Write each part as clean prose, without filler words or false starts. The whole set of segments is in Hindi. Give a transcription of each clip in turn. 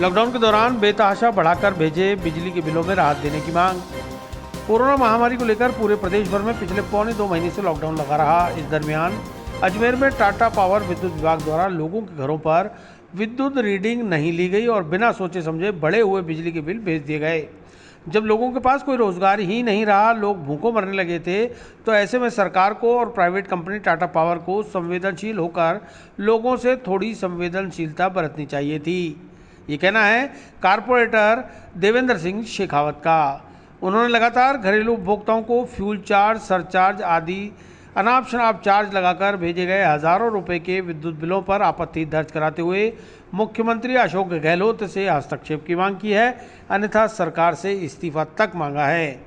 लॉकडाउन के दौरान बेतहाशा बढ़ाकर भेजे बिजली के बिलों में राहत देने की मांग। कोरोना महामारी को लेकर पूरे प्रदेश भर में पिछले पौने 2 महीने से लॉकडाउन लगा रहा। इस दरमियान अजमेर में टाटा पावर विद्युत विभाग द्वारा लोगों के घरों पर विद्युत रीडिंग नहीं ली गई और बिना सोचे समझे बढ़े हुए बिजली के बिल भेज दिए गए। जब लोगों के पास कोई रोजगार ही नहीं रहा, लोग भूखों मरने लगे थे, तो ऐसे में सरकार को और प्राइवेट कंपनी टाटा पावर को संवेदनशील होकर लोगों से थोड़ी संवेदनशीलता बरतनी चाहिए थी। ये कहना है कारपोरेटर देवेंद्र सिंह शेखावत का। उन्होंने लगातार घरेलू उपभोक्ताओं को फ्यूल चार्ज, सरचार्ज आदि अनाप शनाप चार्ज लगाकर भेजे गए हजारों रुपए के विद्युत बिलों पर आपत्ति दर्ज कराते हुए मुख्यमंत्री अशोक गहलोत से हस्तक्षेप की मांग की है, अन्यथा सरकार से इस्तीफा तक मांगा है।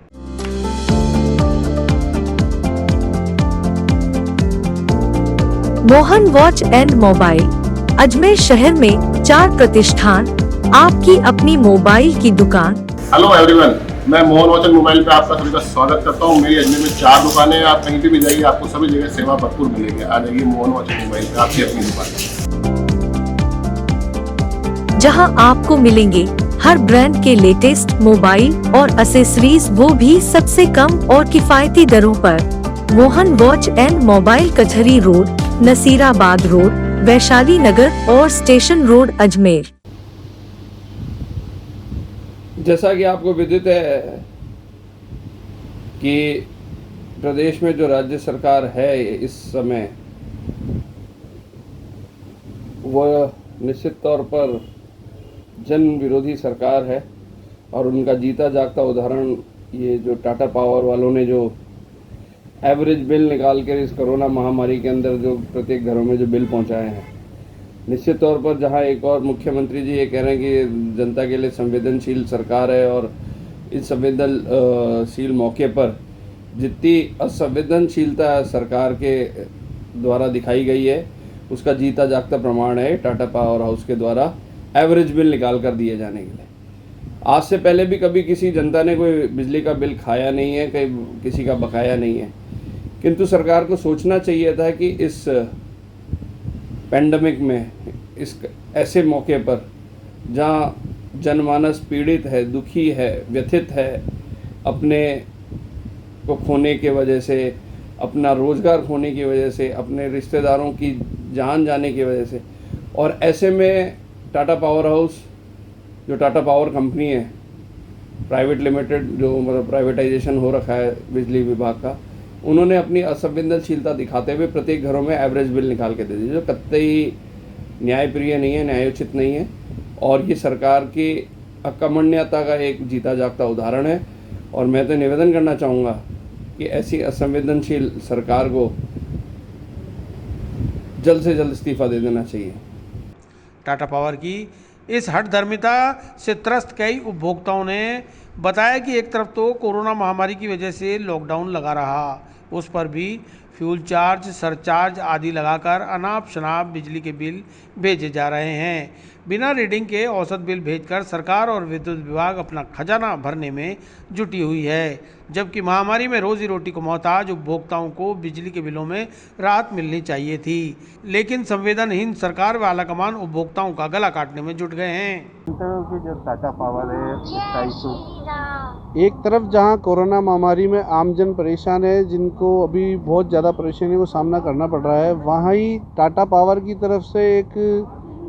Mohan watch and mobile Ajmer शहर में 4 प्रतिष्ठान, आपकी अपनी मोबाइल की दुकान। हेलो एवरीवन, मैं मोहन वॉच एंड मोबाइल पे आपका सभी का स्वागत करता हूँ। मेरी अजमेर में 4 दुकानें हैं। आप कहीं पे भी जाइए, आपको सभी जगह सेवा भरपूर मिलेगी। आ जाइए मोहन वॉच एंड मोबाइल पे, आपकी अपनी दुकान, जहां आपको मिलेंगे हर ब्रांड के लेटेस्ट मोबाइल और एक्सेसरीज, वो भी सबसे कम और किफायती दरों पर। मोहन वॉच एंड मोबाइल कचहरी रोड, नसीराबाद रोड, वैशाली नगर और स्टेशन रोड, अजमेर। जैसा कि आपको विदित है कि प्रदेश में जो राज्य सरकार है इस समय, वह निश्चित तौर पर जन विरोधी सरकार है और उनका जीता जागता उदाहरण ये जो टाटा पावर वालों ने जो एवरेज बिल निकाल कर इस कोरोना महामारी के अंदर जो प्रत्येक घरों में जो बिल पहुंचाए हैं, निश्चित तौर पर जहां एक और मुख्यमंत्री जी ये कह रहे हैं कि जनता के लिए संवेदनशील सरकार है और इस संवेदनशील मौके पर जितनी असंवेदनशीलता सरकार के द्वारा दिखाई गई है, उसका जीता जागता प्रमाण है टाटा पावर हाउस के द्वारा एवरेज बिल निकाल कर दिए जाने के लिए। आज से पहले भी कभी किसी जनता ने कोई बिजली का बिल खाया नहीं है, कहीं किसी का बकाया नहीं है, किंतु सरकार को सोचना चाहिए था कि इस पैंडेमिक में, इस ऐसे मौके पर जहां जनमानस पीड़ित है, दुखी है, व्यथित है, अपने को खोने की वजह से, अपना रोज़गार खोने की वजह से, अपने रिश्तेदारों की जान जाने की वजह से, और ऐसे में टाटा पावर हाउस जो टाटा पावर कंपनी है प्राइवेट लिमिटेड, जो मतलब प्राइवेटाइजेशन हो रखा है बिजली विभाग का, उन्होंने अपनी असंवेदनशीलता दिखाते हुए प्रत्येक घरों में एवरेज बिल निकाल के दे दी, जो कतई न्यायप्रिय नहीं है, न्यायोचित नहीं है और ये सरकार की अकर्मण्यता का एक जीता जागता उदाहरण है। और मैं तो निवेदन करना चाहूँगा कि ऐसी असंवेदनशील सरकार को जल्द से जल्द इस्तीफा दे देना चाहिए। टाटा पावर की इस हठधर्मिता से त्रस्त कई उपभोक्ताओं ने बताया कि एक तरफ तो कोरोना महामारी की वजह से लॉकडाउन लगा रहा, उस पर भी फ्यूल चार्ज, सरचार्ज आदि लगाकर अनाप शनाप बिजली के बिल भेजे जा रहे हैं। बिना रीडिंग के औसत बिल भेजकर सरकार और विद्युत विभाग अपना खजाना भरने में जुटी हुई है, जबकि महामारी में रोजी रोटी को मोहताज उपभोक्ताओं को बिजली के बिलों में राहत मिलनी चाहिए थी, लेकिन संवेदनहीन सरकार व आलाकमान उपभोक्ताओं का गला काटने में जुट गए हैं। जो टाटा पावर है, एक तरफ जहां कोरोना महामारी में आमजन परेशान है, जिनको अभी बहुत ज़्यादा परेशानी को सामना करना पड़ रहा है, वहाँ ही टाटा पावर की तरफ से एक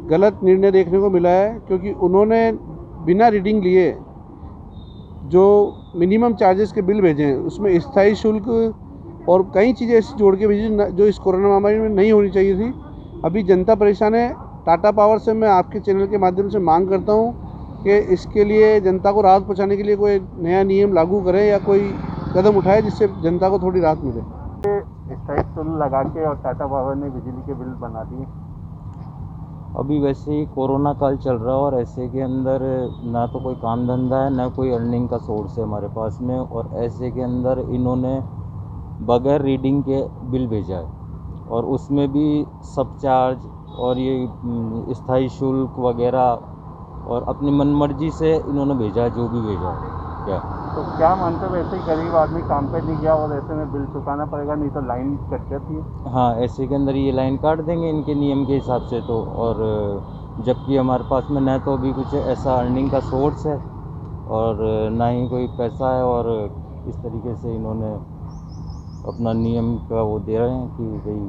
गलत निर्णय देखने को मिला है, क्योंकि उन्होंने बिना रीडिंग लिए जो मिनिमम चार्जेस के बिल भेजे हैं, उसमें स्थायी शुल्क और कई चीज़ें ऐसी जोड़ के भेजी जो इस कोरोना महामारी में नहीं होनी चाहिए थी। अभी जनता परेशान है। टाटा पावर से मैं आपके चैनल के माध्यम से मांग करता हूँ कि इसके लिए जनता को राहत पहुँचाने के लिए कोई नया नियम लागू करें या कोई कदम उठाए जिससे जनता को थोड़ी राहत मिले। स्थायी शुल्क लगा के और टाटा पावर ने बिजली के बिल बना दिए। अभी वैसे ही कोरोना काल चल रहा है और ऐसे के अंदर ना तो कोई काम धंधा है, ना कोई अर्निंग का सोर्स है हमारे पास में, और ऐसे के अंदर इन्होंने बगैर रीडिंग के बिल भेजा है और उसमें भी सब चार्ज और ये स्थायी शुल्क वगैरह और अपनी मनमर्जी से इन्होंने भेजा, जो भी भेजा है। क्या तो क्या मानते हो, ऐसे ही गरीब आदमी काम पे नहीं गया और ऐसे में बिल चुकाना पड़ेगा, नहीं तो लाइन कट जाती है। हाँ, ऐसे के अंदर ये लाइन काट देंगे इनके नियम के हिसाब से तो, और जबकि हमारे पास में न तो अभी कुछ ऐसा अर्निंग का सोर्स है और ना ही कोई पैसा है, और इस तरीके से इन्होंने अपना नियम का वो दे रहे हैं कि भाई